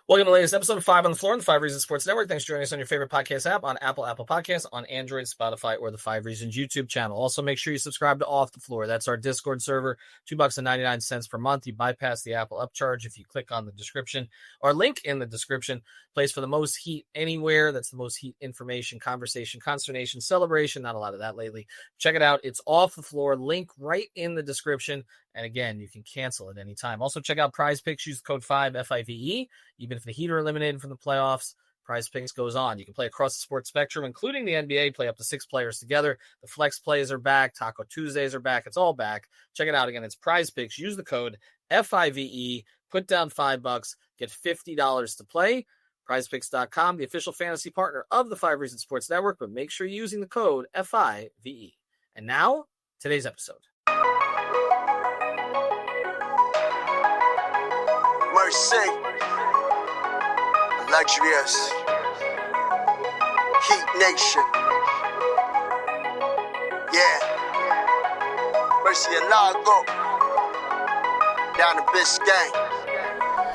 Welcome to the latest episode of 5 on the Floor on the 5 Reasons Sports Network. Thanks for joining us on your favorite podcast app, on Apple Podcasts, on Android, Spotify, or the 5 Reasons YouTube channel. Also, make sure you subscribe to Off the Floor. That's our Discord server, $2.99 per month. You bypass the Apple upcharge if you click on the description or link in the description. Place for the most heat anywhere. That's the most heat information, conversation, consternation, celebration. Not a lot of that lately. Check it out. It's Off the Floor. Link right in the description. And again, you can cancel at any time. Also, check out Prize Picks. Use the code 5, FIVE. Even if the Heat are eliminated from the playoffs, Prize Picks goes on. You can play across the sports spectrum, including the NBA, play up to 6 players together. The flex plays are back. Taco Tuesdays are back. It's all back. Check it out again. It's Prize Picks. Use the code FIVE. Put down $5. Get $50 to play. PrizePicks.com, the official fantasy partner of the 5 Reasons Sports Network. But make sure you're using the code FIVE. And now, today's episode. Mercy, luxurious, Heat Nation, yeah, Mercy and Lago, down to Biscayne,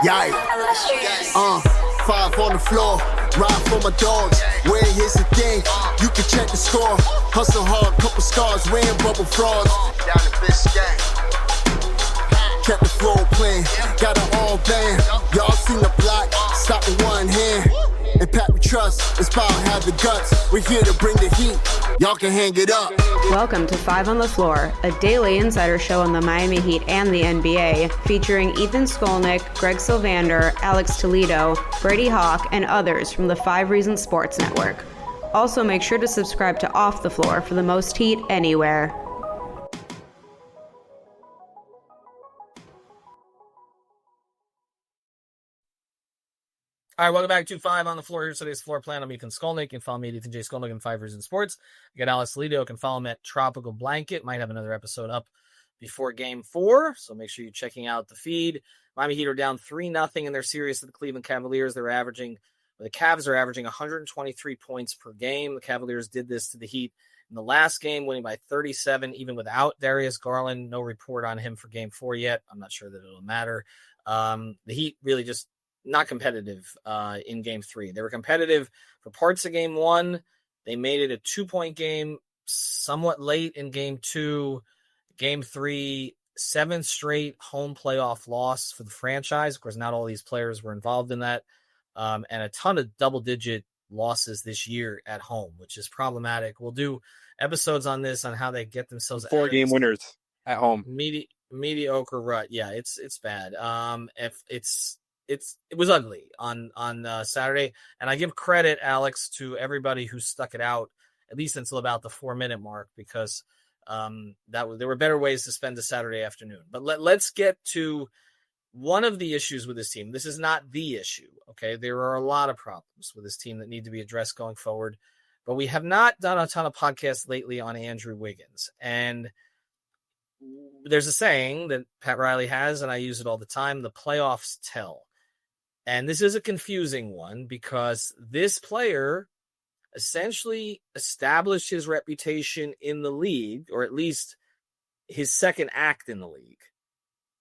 yay, 5 on the floor, ride for my dogs, where here's the thing, you can check the score, hustle hard, couple scars, wearing bubble frauds, down to Biscayne. Kept the flow playing, got it all banned. Y'all seen the block, stop with one hand. And Pat we trust, Inspire have the guts. We're here to bring the heat, y'all can hang it up. Welcome to 5 on the Floor, a daily insider show on the Miami Heat and the NBA, featuring Ethan Skolnick, Greg Sylvander, Alex Toledo, Brady Hawk, and others from the 5 Reasons Sports Network. Also make sure to subscribe to Off the Floor for the most heat anywhere. All right, welcome back to 5 on the Floor. Here's today's floor plan. I'm Ethan Skolnick. You can follow me at Ethan J. Skolnick and 5 Reasons Sports. You got Alex Toledo. You can follow him at Tropical Blanket. Might have another episode up before Game 4, so make sure you're checking out the feed. Miami Heat are down 3-0 in their series to the Cleveland Cavaliers. The Cavs are averaging 123 points per game. The Cavaliers did this to the Heat in the last game, winning by 37, even without Darius Garland. No report on him for Game 4 yet. I'm not sure that it'll matter. The Heat really just not competitive in Game 3. They were competitive for parts of Game 1. They made it a 2-point game somewhat late in Game 2. Game 3, 7th straight home playoff loss for the franchise. Of course, not all these players were involved in that. And a ton of double-digit losses this year at home, which is problematic. We'll do episodes on this, on how they get themselves 4-game winners at home. Mediocre rut. Yeah, it's bad. It was ugly on Saturday, and I give credit, Alex, to everybody who stuck it out at least until about the 4-minute mark, because there were better ways to spend a Saturday afternoon. But let's get to one of the issues with this team. This is not the issue, okay? There are a lot of problems with this team that need to be addressed going forward, but we have not done a ton of podcasts lately on Andrew Wiggins, and there's a saying that Pat Riley has, and I use it all the time: the playoffs tell. And this is a confusing one, because this player essentially established his reputation in the league, or at least his second act in the league,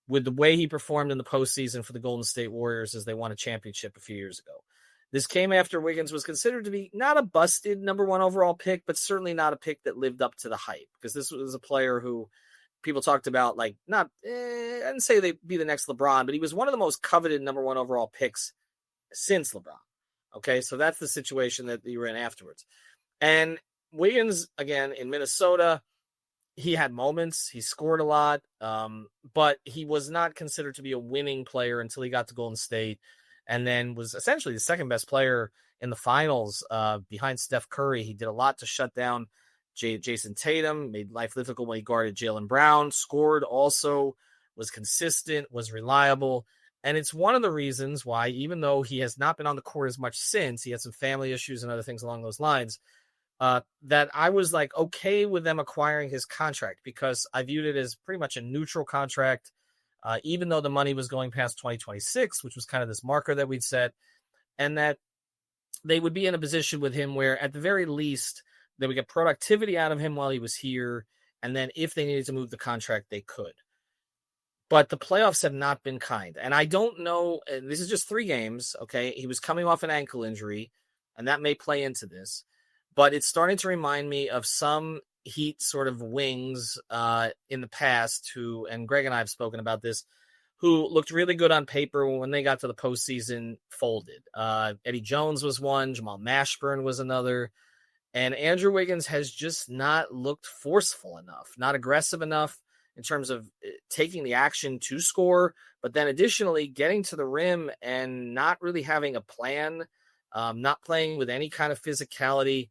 with the way he performed in the postseason for the Golden State Warriors as they won a championship a few years ago. This came after Wiggins was considered to be not a busted number 1 overall pick, but certainly not a pick that lived up to the hype, because this was a player who people talked about, like, I didn't say they'd be the next LeBron, but he was one of the most coveted number 1 overall picks since LeBron. Okay, so that's the situation that you were in afterwards. And Wiggins, again, in Minnesota, he had moments. He scored a lot, but he was not considered to be a winning player until he got to Golden State, and then was essentially the second best player in the finals behind Steph Curry. He did a lot to shut down Jason Tatum, made life difficult when he guarded Jaylen Brown, scored also, was consistent, was reliable. And it's one of the reasons why, even though he has not been on the court as much since, he had some family issues and other things along those lines, that I was like okay with them acquiring his contract, because I viewed it as pretty much a neutral contract, even though the money was going past 2026, which was kind of this marker that we'd set, and that they would be in a position with him where, at the very least, they would get productivity out of him while he was here, and then if they needed to move the contract, they could. but the playoffs have not been kind. And I don't know. This is just 3 games. Okay. He was coming off an ankle injury, and that may play into this, but it's starting to remind me of some Heat sort of wings in the past who, and Greg and I have spoken about this, who looked really good on paper when they got to the postseason, folded. Eddie Jones was one. Jamal Mashburn was another. And Andrew Wiggins has just not looked forceful enough, not aggressive enough in terms of taking the action to score, but then additionally getting to the rim and not really having a plan, not playing with any kind of physicality.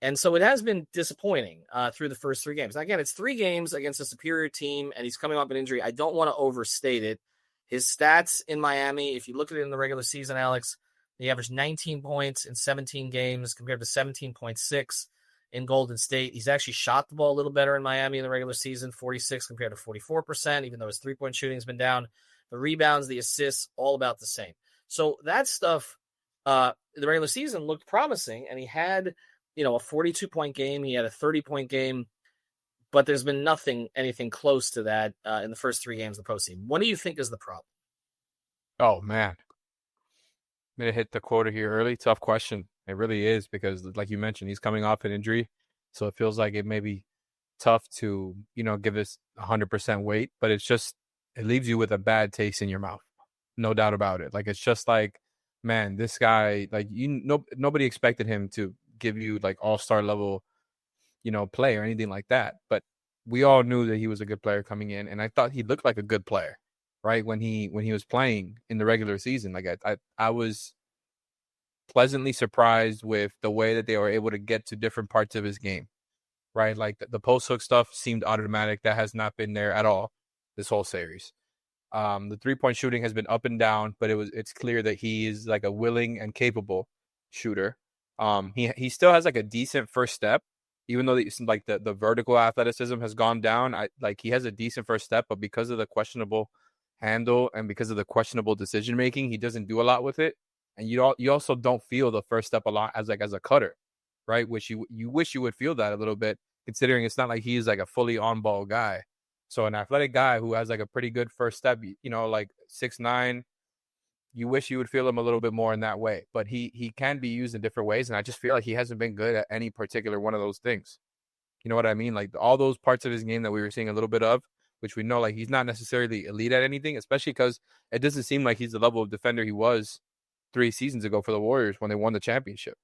And so it has been disappointing through the first 3 games. Now, again, it's 3 games against a superior team, and he's coming off an injury. I don't want to overstate it. His stats in Miami, if you look at it in the regular season, Alex, he averaged 19 points in 17 games compared to 17.6 in Golden State. He's actually shot the ball a little better in Miami in the regular season, 46 compared to 44%, even though his three-point shooting has been down. The rebounds, the assists, all about the same. So that stuff, the regular season looked promising, and he had a 42-point game. He had a 30-point game, but there's been anything close to that in the first 3 games of the postseason. What do you think is the problem? Oh, man. I'm going to hit the quota here early. Tough question. It really is because, like you mentioned, he's coming off an injury. So it feels like it may be tough to, give this 100% weight, but it leaves you with a bad taste in your mouth. No doubt about it. Like, it's just like, man, this guy, like, nobody expected him to give you like all-star level, play or anything like that. But we all knew that he was a good player coming in, and I thought he looked like a good player, right? When he was playing in the regular season. Like I was pleasantly surprised with the way that they were able to get to different parts of his game, right? Like the post hook stuff seemed automatic. That has not been there at all this whole series. The 3-point shooting has been up and down, but it's clear that he is like a willing and capable shooter. He still has like a decent first step, even though the vertical athleticism has gone down. He has a decent first step, but because of the questionable handle and because of the questionable decision making, he doesn't do a lot with it. And you also don't feel the first step a lot as a cutter, right? Which you wish you would feel that a little bit, considering it's not like he's like a fully on ball guy. So an athletic guy who has like a pretty good first step, like 6'9", you wish you would feel him a little bit more in that way. But he can be used in different ways, and I just feel like he hasn't been good at any particular one of those things. You know what I mean? Like all those parts of his game that we were seeing a little bit of, which we know like he's not necessarily elite at anything, especially because it doesn't seem like he's the level of defender he was 3 seasons ago for the Warriors when they won the championship.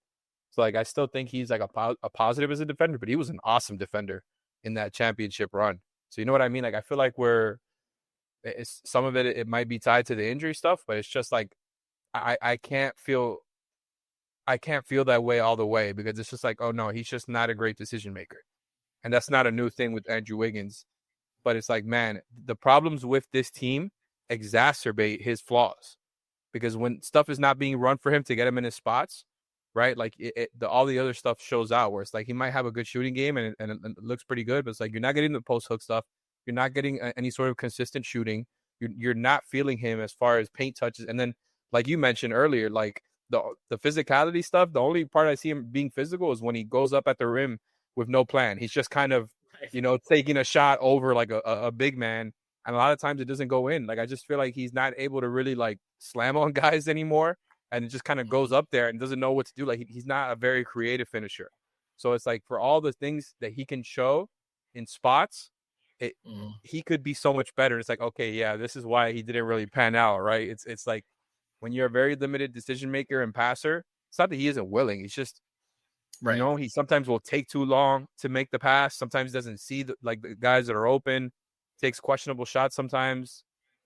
So like I still think he's like a positive as a defender, but he was an awesome defender in that championship run. So you know what I mean? Like I feel like some of it might be tied to the injury stuff, but it's just like I can't feel that way all the way, because it's just like, oh no, he's just not a great decision maker. And that's not a new thing with Andrew Wiggins. But it's like, man, the problems with this team exacerbate his flaws, because when stuff is not being run for him to get him in his spots, right? Like all the other stuff shows out, where it's like he might have a good shooting game and it looks pretty good, but it's like you're not getting the post hook stuff. You're not getting any sort of consistent shooting. You're not feeling him as far as paint touches. And then, like you mentioned earlier, like the physicality stuff, the only part I see him being physical is when he goes up at the rim with no plan. He's just kind of, taking a shot over like a big man. And a lot of times it doesn't go in. Like I just feel like he's not able to really like slam on guys anymore. And it just kind of goes up there and doesn't know what to do. Like he's not a very creative finisher. So it's like for all the things that he can show in spots, he could be so much better. It's like, okay, yeah, this is why he didn't really pan out, right? It's like when you're a very limited decision maker and passer, it's not that he isn't willing. He's just, right. He sometimes will take too long to make the pass. Sometimes doesn't see the guys that are open, takes questionable shots sometimes.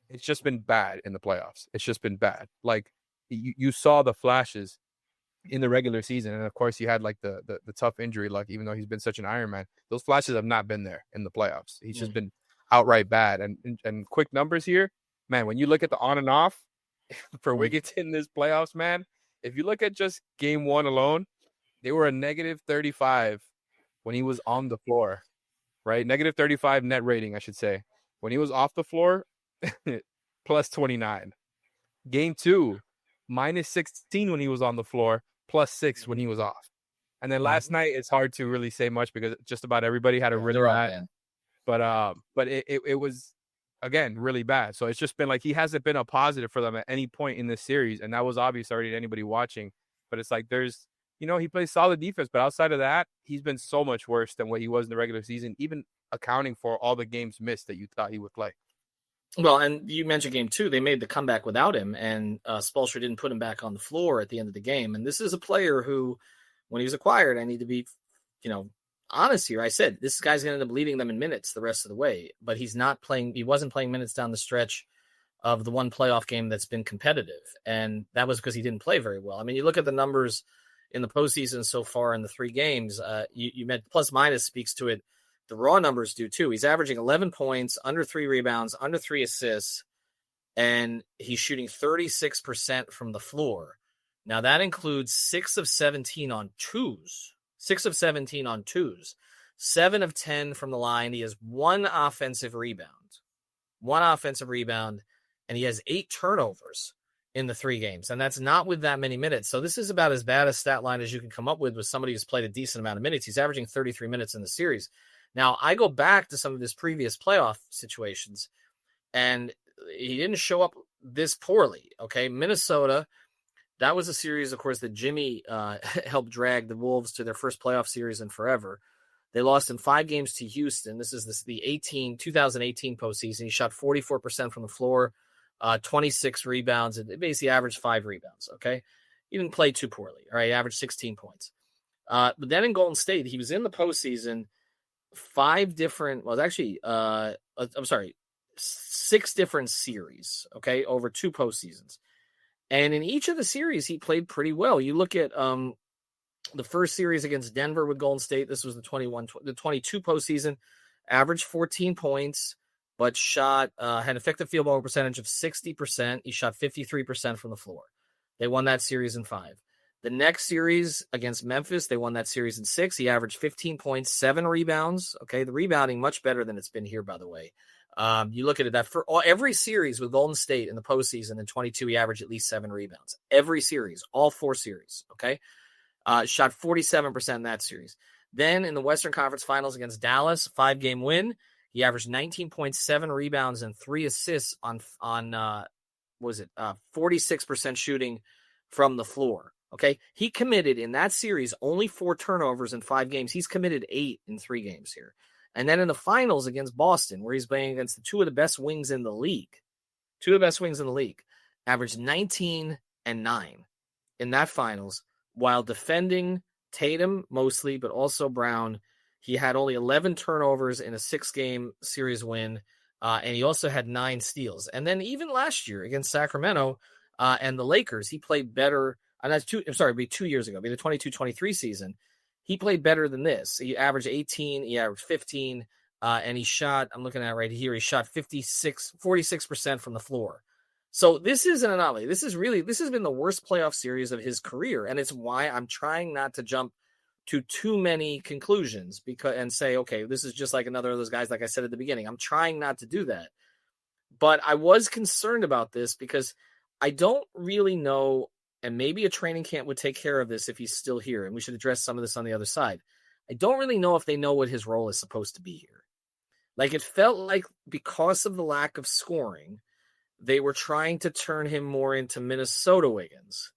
It's just been bad in the playoffs. It's just been bad. Like you saw the flashes in the regular season. And of course you had like the tough injury luck, even though he's been such an Iron Man. Those flashes have not been there in the playoffs. He's just been outright bad. And quick numbers here, man, when you look at the on and off for Wiggins in this playoffs, man, if you look at just game 1 alone, they were a negative 35 when he was on the floor, right? Negative 35 net rating, I should say. When he was off the floor, plus 29. Game 2, minus 16 when he was on the floor, plus 6 when he was off. And then last night, it's hard to really say much because just about everybody had a really bad. But it was again, really bad. So it's just been like he hasn't been a positive for them at any point in this series, and that was obvious already to anybody watching. But it's like there's, he plays solid defense, but outside of that, he's been so much worse than what he was in the regular season, even accounting for all the games missed that you thought he would play. Well, and you mentioned game 2. They made the comeback without him, and Spoelstra didn't put him back on the floor at the end of the game. And this is a player who, when he was acquired, I need to be, honest here. I said, this guy's going to end up leading them in minutes the rest of the way, but he's not playing. He wasn't playing minutes down the stretch of the one playoff game that's been competitive. And that was because he didn't play very well. I mean, you look at the numbers in the postseason so far in the 3 games, you meant plus minus speaks to it. The raw numbers do too. He's averaging 11 points, under 3 rebounds, under 3 assists, and he's shooting 36% from the floor. Now that includes 6 of 17 on twos. 6 of 17 on twos. 7 of 10 from the line. He has 1 offensive rebound. 1 offensive rebound, and he has 8 turnovers in the 3 games. And that's not with that many minutes. So this is about as bad a stat line as you can come up with somebody who's played a decent amount of minutes. He's averaging 33 minutes in the series. Now, I go back to some of his previous playoff situations, and he didn't show up this poorly, okay? Minnesota, that was a series, of course, that Jimmy helped drag the Wolves to their first playoff series in forever. They lost in 5 games to Houston. This is the 2018 postseason. He shot 44% from the floor, 26 rebounds, and basically averaged 5 rebounds, okay? He didn't play too poorly, all right? He averaged 16 points. But then in Golden State, he was in the postseason 6 different series, okay, over 2 postseasons. And in each of the series, he played pretty well. You look at the first series against Denver with Golden State. This was the 22 postseason, averaged 14 points, but had an effective field goal percentage of 60%. He shot 53% from the floor. They won that series in 5. The next series against Memphis, they won that series in 6. He averaged 15 points, 7 rebounds. Okay, the rebounding much better than it's been here, by the way. You look at it, that for every series with Golden State in the postseason in 22, he averaged at least 7 rebounds. Every series, all 4 series, okay? Shot 47% in that series. Then in the Western Conference Finals against Dallas, 5-game win, he averaged 19.7 rebounds and 3 assists on 46% shooting from the floor. Okay, he committed in that series only 4 turnovers in 5 games. He's committed 8 in 3 games here. And then in the finals against Boston, where he's playing against the 2 of the best wings in the league, averaged 19 and 9 in that finals, while defending Tatum mostly, but also Brown. He had only 11 turnovers in a 6-game series win, and he also had 9 steals. And then even last year against Sacramento and the Lakers, he played better. And that's 2 years ago, the 22-23 season. He played better than this. He averaged 18, he averaged 15, and he shot, I'm looking at right here, he shot 46% from the floor. So this is an anomaly. This has been the worst playoff series of his career, and it's why I'm trying not to jump to too many conclusions and say, okay, this is just like another of those guys, like I said at the beginning. I'm trying not to do that. But I was concerned about this because I don't really know. And maybe a training camp would take care of this if he's still here. And we should address some of this on the other side. I don't really know if they know what his role is supposed to be here. Like, it felt like because of the lack of scoring, they were trying to turn him more into Minnesota Wiggins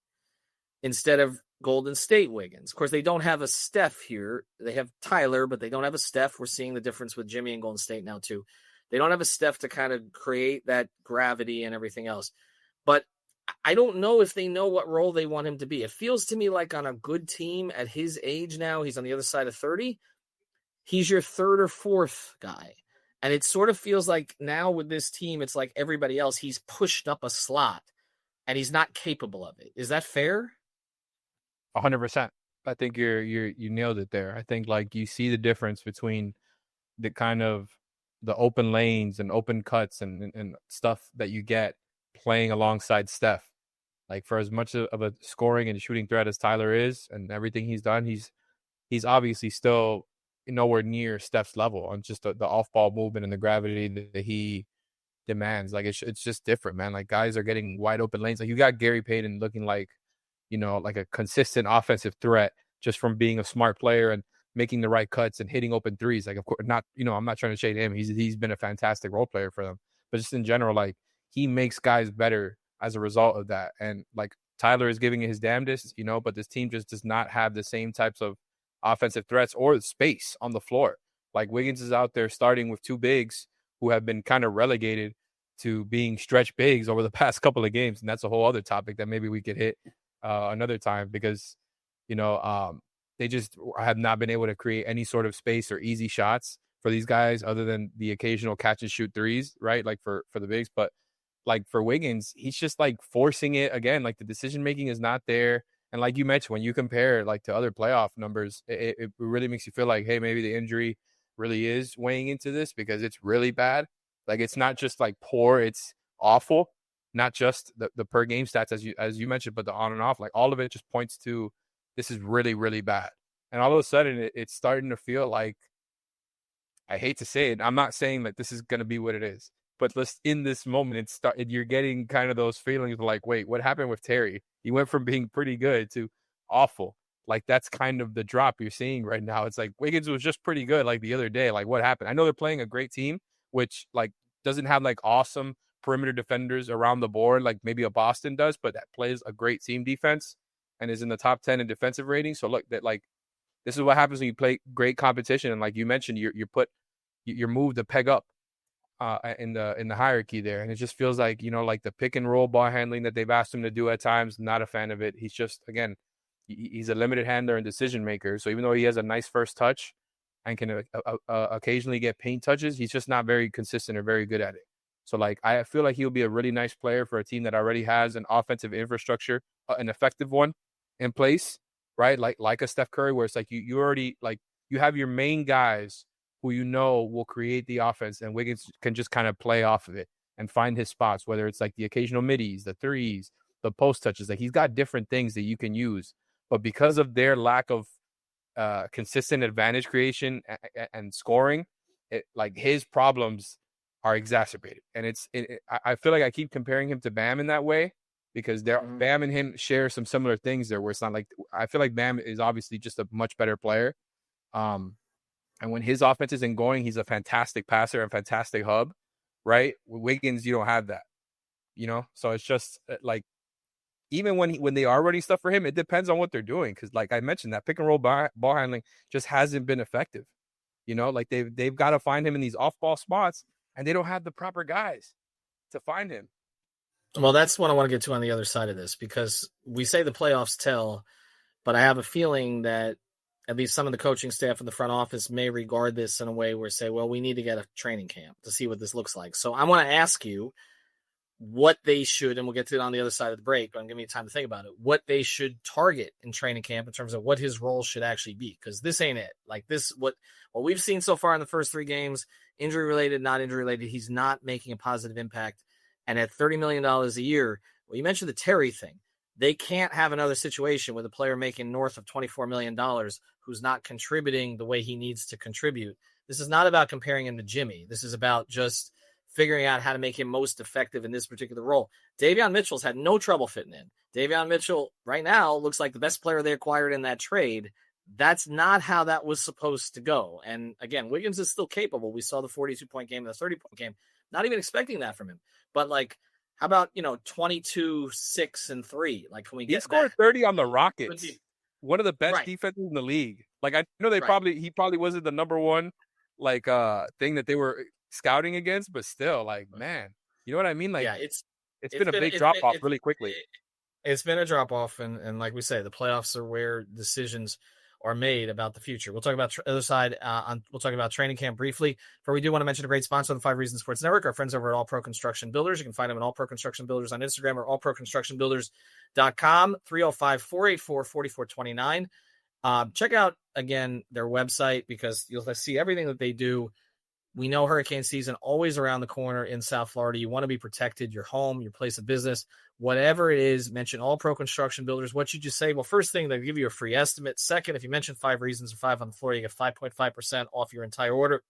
instead of Golden State Wiggins. Of course, they don't have a Steph here. They have Tyler, but they don't have a Steph. We're seeing the difference with Jimmy and Golden State now, too. They don't have a Steph to kind of create that gravity and everything else. But I don't know if they know what role they want him to be. It feels to me like on a good team at his age now, he's on the other side of 30, he's your 3rd or 4th guy. And it sort of feels like now with this team, it's like everybody else, he's pushed up a slot and he's not capable of it. Is that fair? 100%. I think you nailed it there. I think like you see the difference between the kind of the open lanes and open cuts and stuff that you get playing alongside Steph. Like, for as much of a scoring and shooting threat as Tyler is and everything he's done, he's obviously still nowhere near Steph's level on just the off-ball movement and the gravity that he demands. Like, it's just different, man. Like, guys are getting wide open lanes. Like, you got Gary Payton looking like, like a consistent offensive threat just from being a smart player and making the right cuts and hitting open threes. Like, of course, not, I'm not trying to shade him. He's been a fantastic role player for them. but just in general, like he makes guys better as a result of that. And like Tyler is giving it his damnedest, you know, but this team just does not have the same types of offensive threats or space on the floor. Like Wiggins is out there starting with two bigs who have been kind of relegated to being stretch bigs over the past couple of games. And that's a whole other topic that maybe we could hit another time, because, you know, they just have not been able to create any sort of space or easy shots for these guys other than the occasional catch and shoot threes, right? Like for the bigs. But like for Wiggins, he's just like forcing it again. Like the decision making is not there. And like you mentioned, when you compare like to other playoff numbers, it really makes you feel like, hey, maybe the injury really is weighing into this, because it's really bad. Like it's not just like poor, it's awful. Not just the per game stats as you mentioned, but the on and off, like all of it just points to this is really, really bad. And all of a sudden it's starting to feel like, I hate to say it, I'm not saying that this is going to be what it is, but in this moment, you're getting kind of those feelings like, wait, what happened with Terry? He went from being pretty good to awful. Like that's kind of the drop you're seeing right now. It's like Wiggins was just pretty good like the other day. Like what happened? I know they're playing a great team, which like doesn't have like awesome perimeter defenders around the board like maybe a Boston does, but that plays a great team defense and is in the top 10 in defensive rating. So look, that like this is what happens when you play great competition. And like you mentioned, you're moved to peg up in the hierarchy there. And it just feels like, you know, like the pick and roll ball handling that they've asked him to do at times, not a fan of it. He's just, again, he's a limited handler and decision maker. So even though he has a nice first touch and can occasionally get paint touches, he's just not very consistent or very good at it. So like I feel like he'll be a really nice player for a team that already has an offensive infrastructure, an effective one in place, right? Like a Steph Curry, where it's like you already like you have your main guys who you know will create the offense, and Wiggins can just kind of play off of it and find his spots, whether it's like the occasional middies, the threes, the post touches. Like he's got different things that you can use, but because of their lack of consistent advantage creation and scoring, like his problems are exacerbated. And I feel like I keep comparing him to Bam in that way, because Bam and him share some similar things there, where it's not like, I feel like Bam is obviously just a much better player. And when his offense isn't going, he's a fantastic passer and fantastic hub, right? With Wiggins, you don't have that, you know? So it's just like, even when they are running stuff for him, it depends on what they're doing. Because like I mentioned, that pick and roll ball handling just hasn't been effective. You know, like they've got to find him in these off-ball spots, and they don't have the proper guys to find him. Well, that's what I want to get to on the other side of this, because we say the playoffs tell, but I have a feeling that at least some of the coaching staff in the front office may regard this in a way where say, well, we need to get a training camp to see what this looks like. So I want to ask you what they should, and we'll get to it on the other side of the break, but I'm giving you time to think about it, what they should target in training camp in terms of what his role should actually be. Because this ain't it. Like this, what we've seen so far in the first 3 games, injury related, not injury related, he's not making a positive impact. And at $30 million a year, well, you mentioned the Terry thing. They can't have another situation with a player making north of $24 million who's not contributing the way he needs to contribute. This is not about comparing him to Jimmy. This is about just figuring out how to make him most effective in this particular role. Davion Mitchell's had no trouble fitting in. Davion Mitchell right now looks like the best player they acquired in that trade. That's not how that was supposed to go. And again, Wiggins is still capable. We saw the 42-point game and the 30-point game. Not even expecting that from him. But like, how about, 22, 6, and 3? Like, can we get He scored 30 on the Rockets. One of the best defenses in the league. Like, I know he probably wasn't the number one like thing that they were scouting against, but still, like, man, you know what I mean? Like, yeah, it's been a big drop off really quickly. It's been a drop off, and like we say, the playoffs are where decisions are made about the future. We'll talk about the other side. We'll talk about training camp briefly. For we do want to mention a great sponsor on the 5 Reasons Sports Network, our friends over at All Pro Construction Builders. You can find them at All Pro Construction Builders on Instagram or allproconstructionbuilders.com, 305-484-4429. Check out, again, their website, because you'll see everything that they do. We know hurricane season always around the corner in South Florida. You want to be protected, your home, your place of business, whatever it is. Mention All Pro Construction Builders. What should you say? Well, first thing, they give you a free estimate. Second, if you mention 5 Reasons or 5 on the floor, you get 5.5% off your entire order.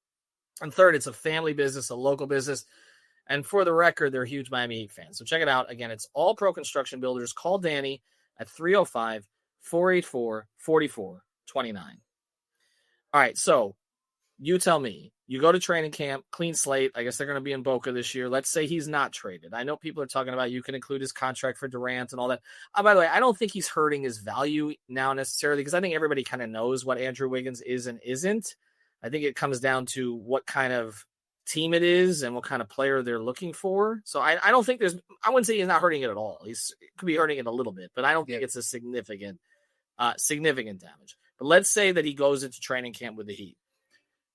And third, it's a family business, a local business. And for the record, they're huge Miami Heat fans. So check it out. Again, it's All Pro Construction Builders. Call Danny at 305-484-4429. All right, so you tell me. You go to training camp, clean slate. I guess they're going to be in Boca this year. Let's say he's not traded. I know people are talking about you can include his contract for Durant and all that. By the way, I don't think he's hurting his value now necessarily because I think everybody kind of knows what Andrew Wiggins is and isn't. I think it comes down to what kind of team it is and what kind of player they're looking for. So I don't think I wouldn't say he's not hurting it at all. It could be hurting it a little bit, but I don't think it's a significant damage. But let's say that he goes into training camp with the Heat.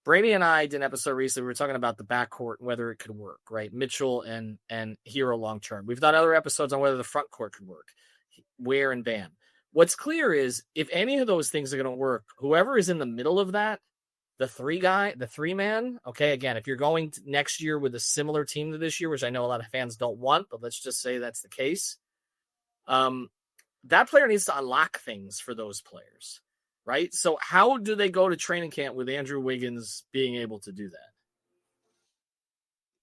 Brady and I did an episode recently. We were talking about the backcourt and whether it could work, right? Mitchell and Hero long term. We've done other episodes on whether the front court could work, Ware and Bam. What's clear is if any of those things are going to work, whoever is in the middle of that, the three man. Okay, again, if you're going next year with a similar team to this year, which I know a lot of fans don't want, but let's just say that's the case. That player needs to unlock things for those players. Right? So how do they go to training camp with Andrew Wiggins being able to do that?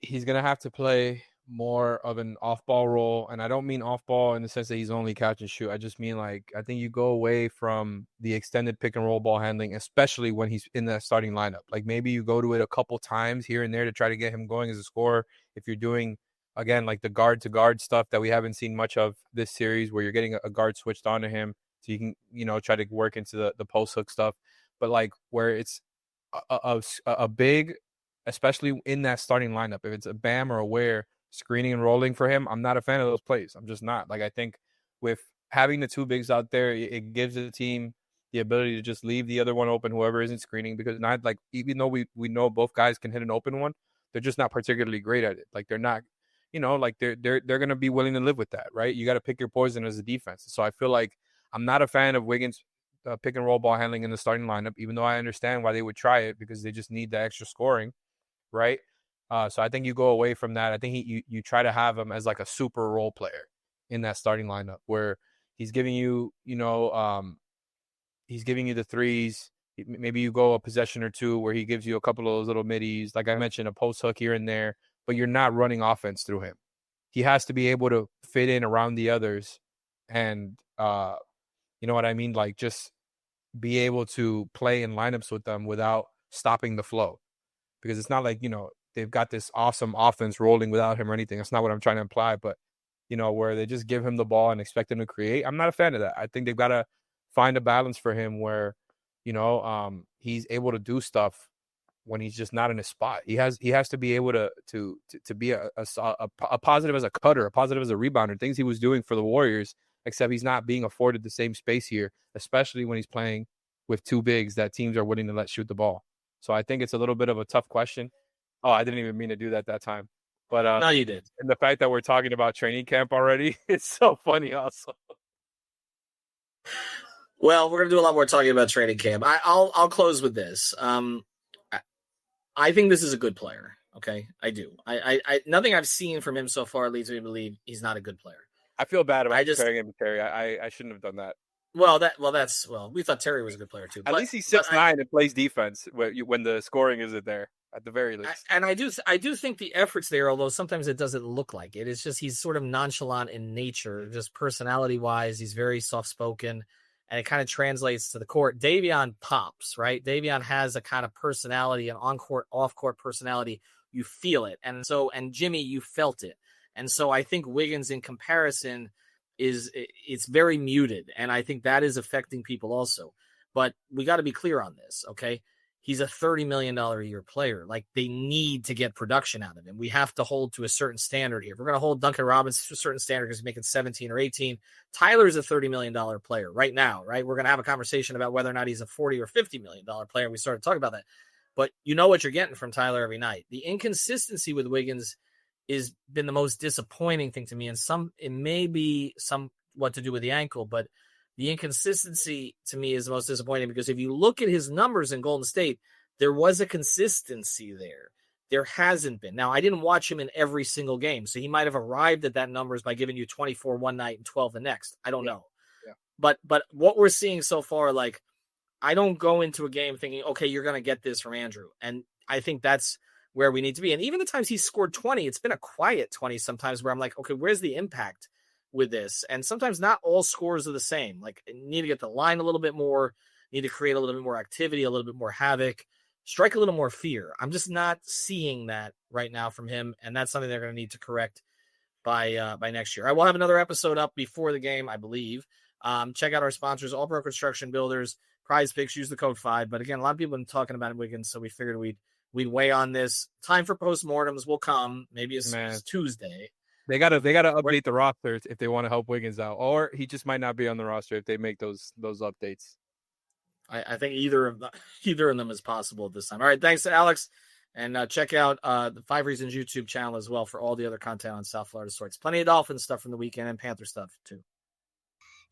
He's going to have to play more of an off-ball role. And I don't mean off-ball in the sense that he's only catch and shoot. I just mean I think you go away from the extended pick and roll ball handling, especially when he's in that starting lineup. Maybe you go to it a couple times here and there to try to get him going as a scorer. If you're doing, again, the guard-to-guard stuff that we haven't seen much of this series where you're getting a guard switched onto him. So you can, try to work into the post hook stuff, but where it's a big, especially in that starting lineup, if it's a Bam or a Ware screening and rolling for him, I'm not a fan of those plays. I'm just not. I think with having the two bigs out there, it gives the team the ability to just leave the other one open, whoever isn't screening, because not even though we know both guys can hit an open one, they're just not particularly great at it. They're not, they're going to be willing to live with that, right? You got to pick your poison as a defense. So I feel like I'm not a fan of Wiggins pick and roll ball handling in the starting lineup, even though I understand why they would try it because they just need the extra scoring, right? So I think you go away from that. I think you try to have him as a super role player in that starting lineup where he's giving you, he's giving you the threes. Maybe you go a possession or two where he gives you a couple of those little middies, like I mentioned, a post hook here and there, but you're not running offense through him. He has to be able to fit in around the others and, you know what I mean? Just be able to play in lineups with them without stopping the flow. Because it's not they've got this awesome offense rolling without him or anything. That's not what I'm trying to imply. But, where they just give him the ball and expect him to create. I'm not a fan of that. I think they've got to find a balance for him where, he's able to do stuff when he's just not in his spot. He has to be able to be a positive as a cutter, a positive as a rebounder, things he was doing for the Warriors, except he's not being afforded the same space here, especially when he's playing with two bigs that teams are willing to let shoot the ball. So I think it's a little bit of a tough question. Oh, I didn't even mean to do that time. But no, you did. And the fact that we're talking about training camp already, it's so funny also. Well, we're going to do a lot more talking about training camp. I'll close with this. I think this is a good player. Okay, I do. I nothing I've seen from him so far leads me to believe he's not a good player. I feel bad about comparing him to Terry. I shouldn't have done that. We thought Terry was a good player too. At least he's 6'9" and plays defense when the scoring isn't there at the very least. I do think the effort's there, although sometimes it doesn't look like it. It's just he's sort of nonchalant in nature, just personality wise. He's very soft spoken, and it kind of translates to the court. Davion pops, right? Davion has a kind of personality, an on court, off court personality. You feel it, and Jimmy, you felt it. And so I think Wiggins in comparison it's very muted. And I think that is affecting people also, but we got to be clear on this. Okay. He's a $30 million a year player. They need to get production out of him. We have to hold to a certain standard here. If we're going to hold Duncan Robinson to a certain standard because he's making 17 or 18, Tyler's a $30 million player right now, right? We're going to have a conversation about whether or not he's a $40 or $50 million player. We started talking about that, but you know what you're getting from Tyler every night. The inconsistency with Wiggins is been the most disappointing thing to me. And it may be what to do with the ankle, but the inconsistency to me is the most disappointing because if you look at his numbers in Golden State, there was a consistency there. There hasn't been. Now, I didn't watch him in every single game, so he might have arrived at that numbers by giving you 24 one night and 12 the next. I don't know. Yeah. But what we're seeing so far, I don't go into a game thinking, okay, you're going to get this from Andrew. And I think that's where we need to be. And even the times he's scored 20, it's been a quiet 20 sometimes where I'm like, okay, where's the impact with this? And sometimes not all scores are the same. You need to get the line a little bit more, need to create a little bit more activity, a little bit more havoc. strike a little more fear. I'm just not seeing that right now from him, and that's something they're going to need to correct by next year. I will have another episode up before the game, I believe. Check out our sponsors, All Pro Construction Builders, Prize Picks. Use the code 5. But again, a lot of people have been talking about Wiggins, so we figured we'd weigh on this. Time for postmortems will come. Maybe it's Tuesday. They gotta update the roster if they want to help Wiggins out, or he just might not be on the roster if they make those updates. I think either of them is possible at this time. All right, thanks to Alex, and check out the 5 Reasons YouTube channel as well for all the other content on South Florida Sports. Plenty of Dolphins stuff from the weekend and Panther stuff too.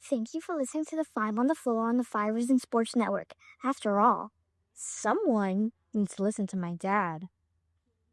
Thank you for listening to the 5 on the Floor on the 5 Reasons Sports Network. After all, someone needs to listen to my dad.